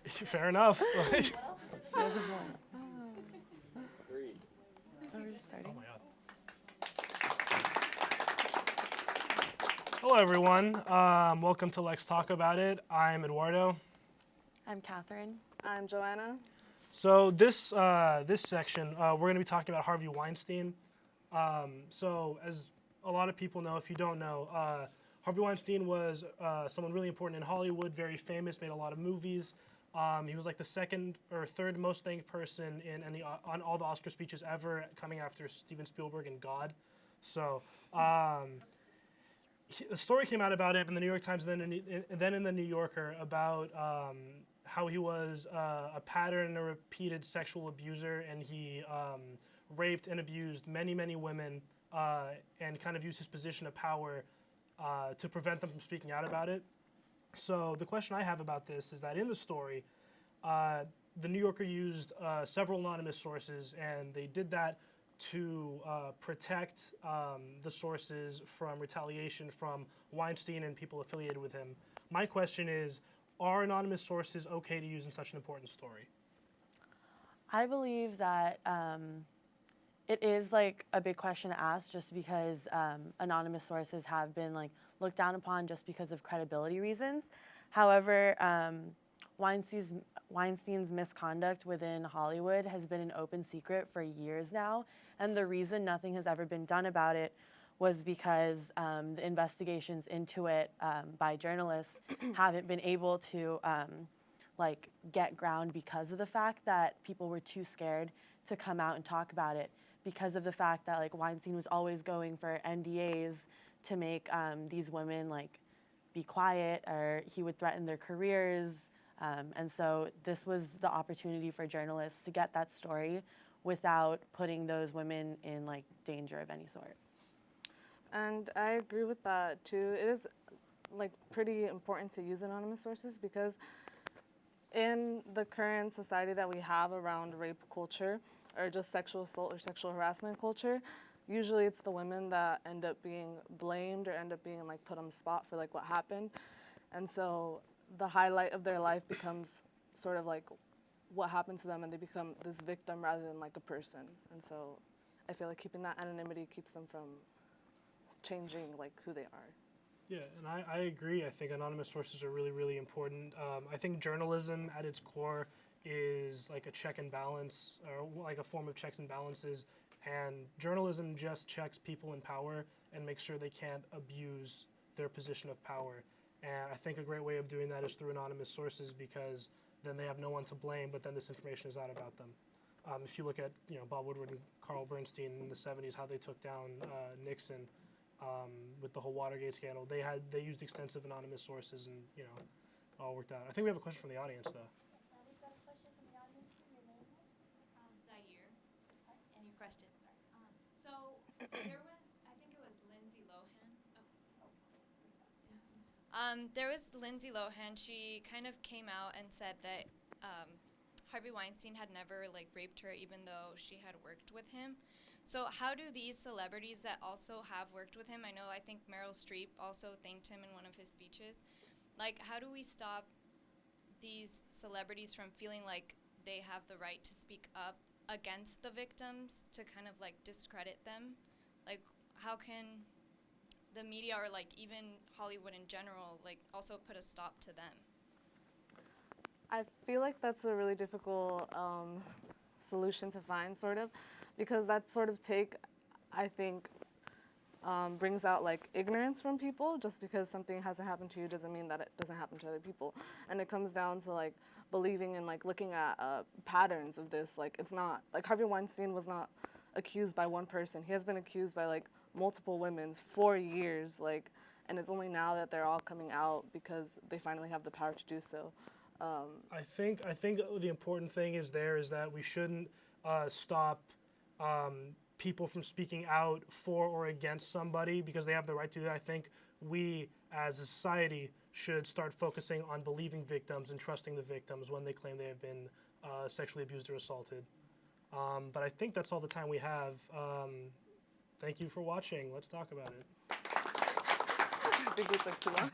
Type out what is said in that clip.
Fair enough. She has a point. Oh, we're just starting. Oh my God. Hello, everyone. Welcome to Let's Talk About It. I'm Eduardo. I'm Catherine. I'm Joanna. So this section, we're going to be talking about Harvey Weinstein. So as a lot of people know, if you don't know, Harvey Weinstein was someone really important in Hollywood, very famous, made a lot of movies. He was like the second or third most thanked person on all the Oscar speeches ever, coming after Steven Spielberg and God. So the story came out about him in the New York Times and then in the New Yorker about how he was a pattern and a repeated sexual abuser, and he raped and abused many, many women and kind of used his position of power to prevent them from speaking out about it. So the question I have about this is that in the story, the New Yorker used several anonymous sources, and they did that to protect the sources from retaliation from Weinstein and people affiliated with him. My question is, are anonymous sources okay to use in such an important story? I believe that it is like a big question to ask, just because anonymous sources have been like looked down upon just because of credibility reasons. However, Weinstein's misconduct within Hollywood has been an open secret for years now, and the reason nothing has ever been done about it was because the investigations into it by journalists haven't been able to like get ground because of the fact that people were too scared to come out and talk about it, because of the fact that like Weinstein was always going for NDAs to make these women like be quiet, or he would threaten their careers. And so this was the opportunity for journalists to get that story without putting those women in like danger of any sort. And I agree with that too. It is like pretty important to use anonymous sources because in the current society that we have around rape culture or just sexual assault or sexual harassment culture, usually it's the women that end up being blamed or end up being like put on the spot for like what happened. And so the highlight of their life becomes sort of like what happened to them, and they become this victim rather than like a person. And so I feel like keeping that anonymity keeps them from changing like who they are. Yeah, and I agree. I think anonymous sources are really, really important. I think journalism at its core is like a check and balance, or like a form of checks and balances. And journalism just checks people in power and makes sure they can't abuse their position of power. And I think a great way of doing that is through anonymous sources, because then they have no one to blame, but then this information is out about them. If you look at Bob Woodward and Carl Bernstein in the 70s, how they took down Nixon with the whole Watergate scandal, they used extensive anonymous sources, and it all worked out. I think we have a question from the audience though. We've got a question from the audience. Your name is? Zaire. And your question, sorry. So there was, I think it was Lindsay Lohan. There was Lindsay Lohan. She kind of came out and said that Harvey Weinstein had never like raped her, even though she had worked with him. So how do these celebrities that also have worked with him, I think Meryl Streep also thanked him in one of his speeches, like how do we stop these celebrities from feeling like they have the right to speak up against the victims, to kind of like discredit them? Like how can the media, or like even Hollywood in general, like also put a stop to them? I feel like that's a really difficult solution to find, sort of, because that sort of take, I think, brings out like ignorance from people. Just because something hasn't happened to you doesn't mean that it doesn't happen to other people. And it comes down to like believing and like looking at patterns of this. Like it's not, like Harvey Weinstein was not accused by one person. He has been accused by like multiple women for years, like, and it's only now that they're all coming out because they finally have the power to do so. I think the important thing is that we shouldn't stop people from speaking out for or against somebody because they have the right to do that. I think we as a society should start focusing on believing victims and trusting the victims when they claim they have been sexually abused or assaulted. But I think that's all the time we have. Thank you for watching. Let's talk about it. I think we took too long.